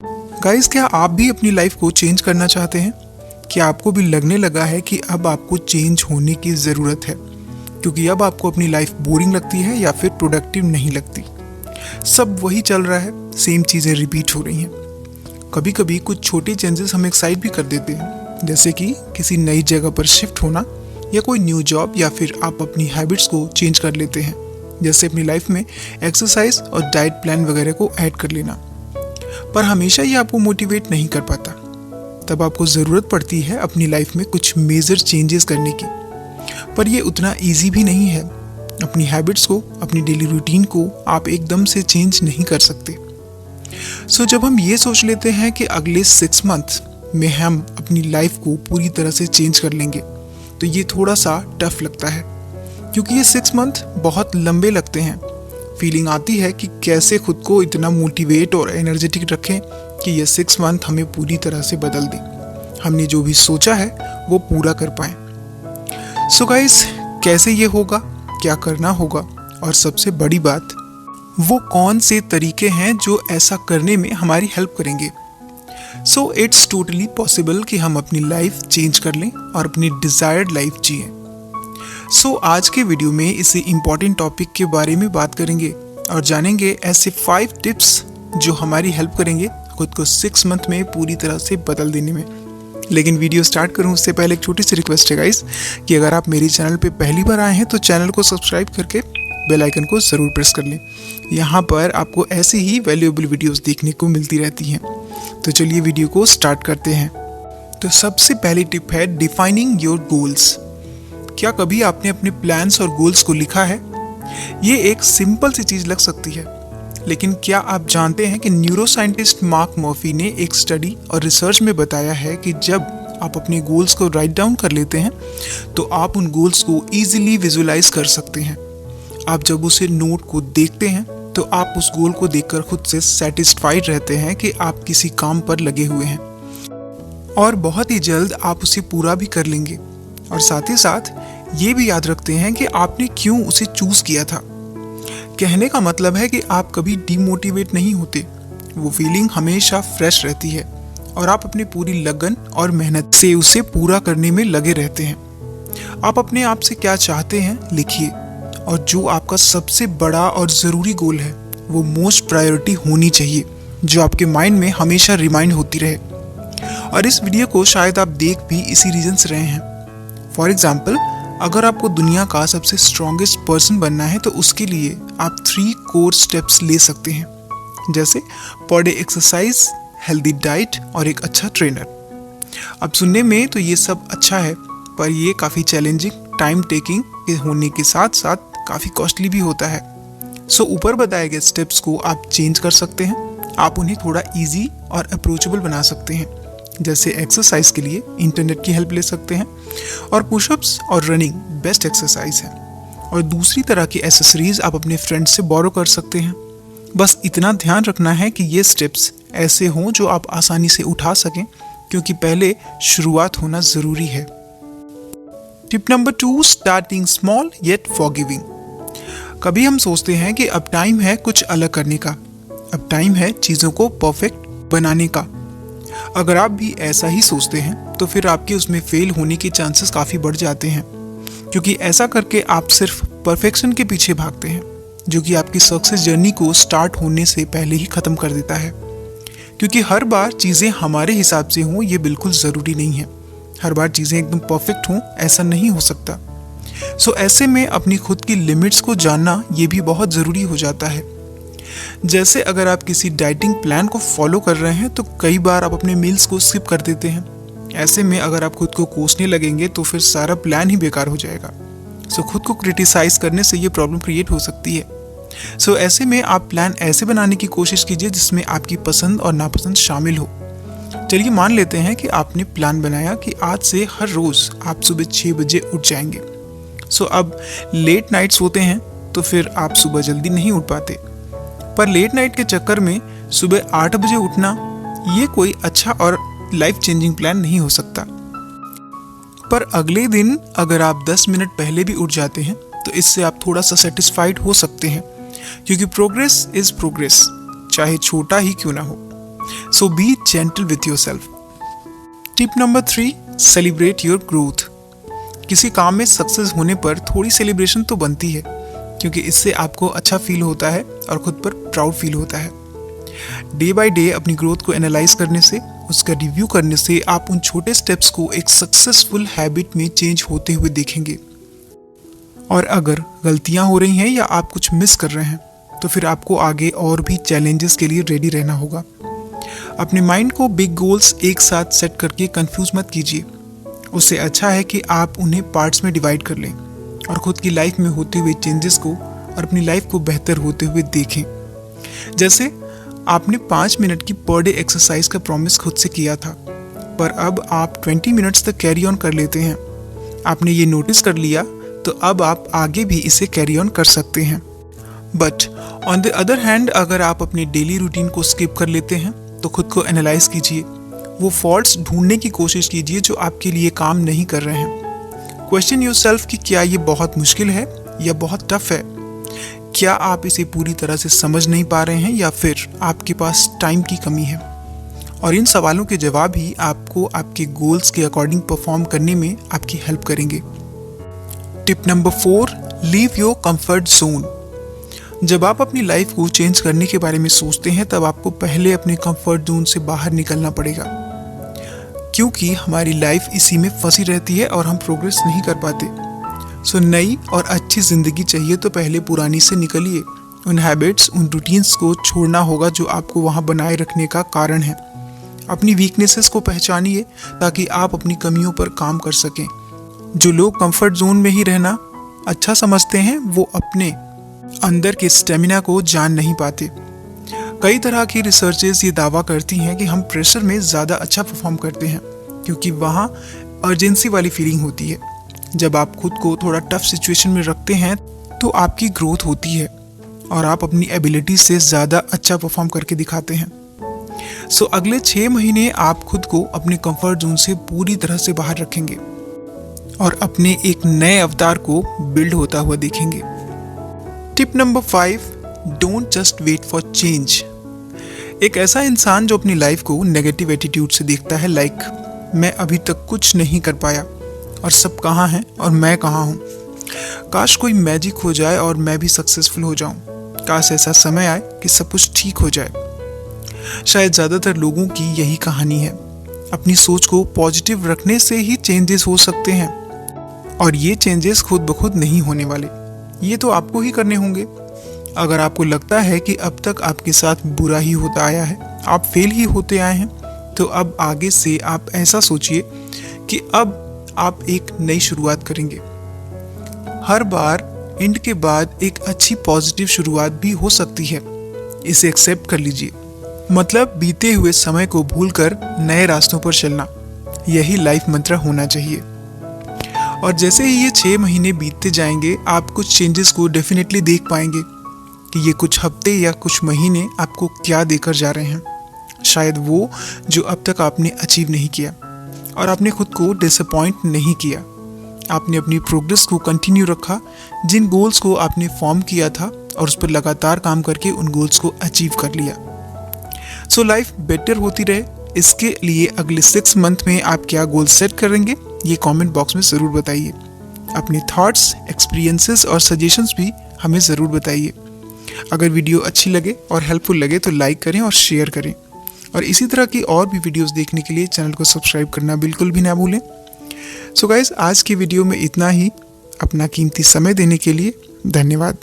Guys, क्या आप भी अपनी लाइफ को चेंज करना चाहते हैं? क्या आपको भी लगने लगा है कि अब आपको चेंज होने की ज़रूरत है, क्योंकि अब आपको अपनी लाइफ बोरिंग लगती है या फिर प्रोडक्टिव नहीं लगती? सब वही चल रहा है, सेम चीज़ें रिपीट हो रही हैं। कभी कभी कुछ छोटे चेंजेस हमें एक्साइट भी कर देते हैं, जैसे कि किसी नई जगह पर शिफ्ट होना या कोई न्यू जॉब, या फिर आप अपनी हैबिट्स को चेंज कर लेते हैं, जैसे अपनी लाइफ में एक्सरसाइज और डाइट प्लान वगैरह को ऐड कर लेना। पर हमेशा ये आपको मोटिवेट नहीं कर पाता। तब आपको ज़रूरत पड़ती है अपनी लाइफ में कुछ मेजर चेंजेस करने की। पर ये उतना इजी भी नहीं है। अपनी हैबिट्स को, अपनी डेली रूटीन को आप एकदम से चेंज नहीं कर सकते। सो जब हम ये सोच लेते हैं कि अगले 6 मंथ में हम अपनी लाइफ को पूरी तरह से चेंज कर लेंगे, तो ये थोड़ा सा टफ लगता है, क्योंकि ये 6 मंथ बहुत लंबे लगते हैं। फीलिंग आती है कि कैसे खुद को इतना मोटिवेट और एनर्जेटिक रखें कि ये 6 मंथ हमें पूरी तरह से बदल दें, हमने जो भी सोचा है वो पूरा कर पाएं। सो गाइस, कैसे ये होगा, क्या करना होगा, और सबसे बड़ी बात, वो कौन से तरीके हैं जो ऐसा करने में हमारी हेल्प करेंगे। सो इट्स टोटली पॉसिबल कि हम अपनी लाइफ चेंज कर लें और अपनी डिज़ायर्ड लाइफ जिएं। सो आज के वीडियो में इसी इम्पॉर्टेंट टॉपिक के बारे में बात करेंगे और जानेंगे ऐसे 5 टिप्स जो हमारी हेल्प करेंगे खुद को 6 मंथ में पूरी तरह से बदल देने में। लेकिन वीडियो स्टार्ट करूं उससे पहले एक छोटी सी रिक्वेस्ट है गाइस, कि अगर आप मेरे चैनल पे पहली बार आए हैं तो चैनल को सब्सक्राइब करके बेल आइकन को ज़रूर प्रेस कर लें। यहाँ पर आपको ऐसी ही वैल्यूएबल वीडियोस देखने को मिलती रहती हैं। तो चलिए वीडियो को स्टार्ट करते हैं। तो सबसे पहली टिप है डिफाइनिंग योर गोल्स। क्या कभी आपने अपने प्लान्स और गोल्स को लिखा है? ये एक सिंपल सी चीज़ लग सकती है, लेकिन क्या आप जानते हैं कि न्यूरोसाइंटिस्ट मार्क मर्फी ने एक स्टडी और रिसर्च में बताया है कि जब आप अपने गोल्स को राइट डाउन कर लेते हैं तो आप उन गोल्स को ईजिली विजुलाइज कर सकते हैं। आप जब उसे नोट को देखते हैं तो आप उस गोल को देखकर खुद से सेटिस्फाइड रहते हैं कि आप किसी काम पर लगे हुए हैं, और बहुत ही जल्द आप उसे पूरा भी कर लेंगे। और साथ ही साथ ये भी याद रखते हैं कि आपने क्यों उसे चूज किया था। कहने का मतलब है कि आप कभी डीमोटिवेट नहीं होते। वो फीलिंग हमेशा फ्रेश रहती है और आप अपनी पूरी लगन और मेहनत से उसे पूरा करने में लगे रहते हैं। आप अपने आप से क्या चाहते हैं लिखिए, और जो आपका सबसे बड़ा और ज़रूरी गोल है वो मोस्ट प्रायोरिटी होनी चाहिए, जो आपके माइंड में हमेशा रिमाइंड होती रहे। और इस वीडियो को शायद आप देख भी इसी रीजन से रहे हैं। फॉर एग्जाम्पल, अगर आपको दुनिया का सबसे स्ट्रॉन्गेस्ट पर्सन बनना है तो उसके लिए आप 3 कोर स्टेप्स ले सकते हैं, जैसे per day exercise, healthy diet और एक अच्छा ट्रेनर। अब सुनने में तो ये सब अच्छा है, पर ये काफ़ी चैलेंजिंग, टाइम टेकिंग होने के साथ साथ काफ़ी कॉस्टली भी होता है। सो ऊपर बताए गए स्टेप्स को आप चेंज कर सकते हैं। आप उन्हें थोड़ा ईजी और अप्रोचेबल बना सकते हैं, जैसे एक्सरसाइज के लिए इंटरनेट की हेल्प ले सकते हैं, और पुशअप्स और रनिंग बेस्ट एक्सरसाइज है। और दूसरी तरह की एसेसरीज आप अपने फ्रेंड से बोरो कर सकते हैं। बस इतना ध्यान रखना है कि ये स्टेप्स ऐसे हों जो आप आसानी से उठा सकें, क्योंकि पहले शुरुआत होना ज़रूरी है। Tip number 2, starting small yet forgiving. कभी हम सोचते हैं कि अब टाइम है कुछ अलग करने का, अब टाइम है चीज़ों को परफेक्ट बनाने का। अगर आप भी ऐसा ही सोचते हैं तो फिर आपके उसमें फेल होने के चांसेस काफ़ी बढ़ जाते हैं, क्योंकि ऐसा करके आप सिर्फ परफेक्शन के पीछे भागते हैं, जो कि आपकी सक्सेस जर्नी को स्टार्ट होने से पहले ही ख़त्म कर देता है। क्योंकि हर बार चीज़ें हमारे हिसाब से हों ये बिल्कुल ज़रूरी नहीं है। हर बार चीज़ें एकदम परफेक्ट हों ऐसा नहीं हो सकता। सो ऐसे में अपनी खुद की लिमिट्स को जानना ये भी बहुत ज़रूरी हो जाता है। जैसे अगर आप किसी डाइटिंग प्लान को फॉलो कर रहे हैं तो कई बार आप अपने मील्स को स्किप कर देते हैं। ऐसे में अगर आप खुद को कोसने लगेंगे तो फिर सारा प्लान ही बेकार हो जाएगा। सो खुद को क्रिटिसाइज करने से ये प्रॉब्लम क्रिएट हो सकती है। सो ऐसे में आप प्लान ऐसे बनाने की कोशिश कीजिए जिसमें आपकी पसंद और नापसंद शामिल हो। चलिए मान लेते हैं कि आपने प्लान बनाया कि आज से हर रोज़ आप सुबह 6 बजे उठ जाएंगे। सो अब लेट नाइट सोते हैं तो फिर आप सुबह जल्दी नहीं उठ पाते। पर लेट नाइट के चक्कर में सुबह 8 बजे उठना ये कोई अच्छा और लाइफ चेंजिंग प्लान नहीं हो सकता। पर अगले दिन अगर आप 10 मिनट पहले भी उठ जाते हैं तो इससे आप थोड़ा सा सेटिस्फाइड हो सकते हैं, क्योंकि प्रोग्रेस इज प्रोग्रेस, चाहे छोटा ही क्यों ना हो। So be gentle with yourself. Tip number 3, celebrate your growth. किसी काम में सक्सेस होने पर थोड़ी सेलिब्रेशन तो बनती है, क्योंकि इससे आपको अच्छा फील होता है और खुद पर प्राउड फील होता है। डे बाय डे अपनी ग्रोथ को एनालाइज करने से, उसका रिव्यू करने से आप उन छोटे स्टेप्स को एक सक्सेसफुल हैबिट में चेंज होते हुए देखेंगे। और अगर गलतियां हो रही हैं या आप कुछ मिस कर रहे हैं, तो फिर आपको आगे और भी चैलेंजेस के लिए रेडी रहना होगा। अपने माइंड को बिग गोल्स एक साथ सेट करके कंफ्यूज मत कीजिए। उससे अच्छा है कि आप उन्हें पार्ट्स में डिवाइड कर लें और खुद की लाइफ में होते हुए चेंजेस को और अपनी लाइफ को बेहतर होते हुए देखें। जैसे आपने 5 मिनट की पर डे एक्सरसाइज का प्रॉमिस खुद से किया था, पर अब आप 20 मिनट्स तक कैरी ऑन कर लेते हैं। आपने ये नोटिस कर लिया, तो अब आप आगे भी इसे कैरी ऑन कर सकते हैं। But on the other hand, अगर आप अपनी डेली रूटीन को स्किप कर लेते हैं, तो खुद को एनालाइज कीजिए। वो फॉल्ट्स ढूंढने की कोशिश कीजिए जो आपके लिए काम नहीं कर रहे हैं। क्वेश्चन योरसेल्फ कि क्या ये बहुत मुश्किल है या बहुत टफ है। क्या आप इसे पूरी तरह से समझ नहीं पा रहे हैं या फिर आपके पास टाइम की कमी है। और इन सवालों के जवाब ही आपको आपके गोल्स के अकॉर्डिंग परफॉर्म करने में आपकी हेल्प करेंगे। Tip number 4, leave your comfort zone. जब आप अपनी लाइफ को चेंज करने के बारे में सोचते हैं, तब आपको पहले अपने कंफर्ट जोन से बाहर निकलना पड़ेगा, क्योंकि हमारी लाइफ इसी में फंसी रहती है और हम प्रोग्रेस नहीं कर पाते। सो नई और अच्छी ज़िंदगी चाहिए तो पहले पुरानी से निकलिए। उन हैबिट्स, उन रूटीन्स को छोड़ना होगा जो आपको वहाँ बनाए रखने का कारण है। अपनी वीकनेसेस को पहचानिए ताकि आप अपनी कमियों पर काम कर सकें। जो लोग कंफर्ट जोन में ही रहना अच्छा समझते हैं, वो अपने अंदर के स्टेमिना को जान नहीं पाते। कई तरह की रिसर्चेस ये दावा करती हैं कि हम प्रेशर में ज़्यादा अच्छा परफॉर्म करते हैं, क्योंकि वहाँ अर्जेंसी वाली फीलिंग होती है। जब आप खुद को थोड़ा टफ सिचुएशन में रखते हैं, तो आपकी ग्रोथ होती है और आप अपनी एबिलिटी से ज़्यादा अच्छा परफॉर्म करके दिखाते हैं। सो अगले 6 महीने आप खुद को अपने कंफर्ट जोन से पूरी तरह से बाहर रखेंगे और अपने एक नए अवतार को बिल्ड होता हुआ देखेंगे। Tip number 5, don't just wait for change. एक ऐसा इंसान जो अपनी लाइफ को नेगेटिव एटीट्यूड से देखता है, लाइक मैं अभी तक कुछ नहीं कर पाया और सब कहाँ हैं और मैं कहाँ हूँ। काश कोई मैजिक हो जाए और मैं भी सक्सेसफुल हो जाऊँ। काश ऐसा समय आए कि सब कुछ ठीक हो जाए। शायद ज़्यादातर लोगों की यही कहानी है। अपनी सोच को पॉजिटिव रखने से ही चेंजेस हो सकते हैं, और ये चेंजेस खुद ब खुद नहीं होने वाले, ये तो आपको ही करने होंगे। अगर आपको लगता है कि अब तक आपके साथ बुरा ही होता आया है, आप फेल ही होते आए हैं, तो अब आगे से आप ऐसा सोचिए कि अब आप एक नई शुरुआत करेंगे। हर बार एंड के बाद एक अच्छी पॉजिटिव शुरुआत भी हो सकती है। इसे एक्सेप्ट कर लीजिए। मतलब बीते हुए समय को भूलकर नए रास्तों पर चलना, यही लाइफ मंत्र होना चाहिए। और जैसे ही ये 6 महीने बीतते जाएंगे, आप कुछ चेंजेस को डेफिनेटली देख पाएंगे कि ये कुछ हफ्ते या कुछ महीने आपको क्या देकर जा रहे हैं। शायद वो जो अब तक आपने अचीव नहीं किया, और आपने खुद को डिसअपॉइंट नहीं किया। आपने अपनी प्रोग्रेस को कंटिन्यू रखा। जिन गोल्स को आपने फॉर्म किया था और उस पर लगातार काम करके उन गोल्स को अचीव कर लिया। सो लाइफ बेटर होती रहे, इसके लिए अगले 6 मंथ में आप क्या गोल सेट करेंगे, ये कमेंट बॉक्स में ज़रूर बताइए। अपने थॉट्स, एक्सपीरियंसेस और सजेशंस भी हमें ज़रूर बताइए। अगर वीडियो अच्छी लगे और हेल्पफुल लगे तो लाइक करें और शेयर करें, और इसी तरह की और भी वीडियोस देखने के लिए चैनल को सब्सक्राइब करना बिल्कुल भी ना भूलें। सो गाइस, आज की वीडियो में इतना ही। अपना कीमती समय देने के लिए धन्यवाद।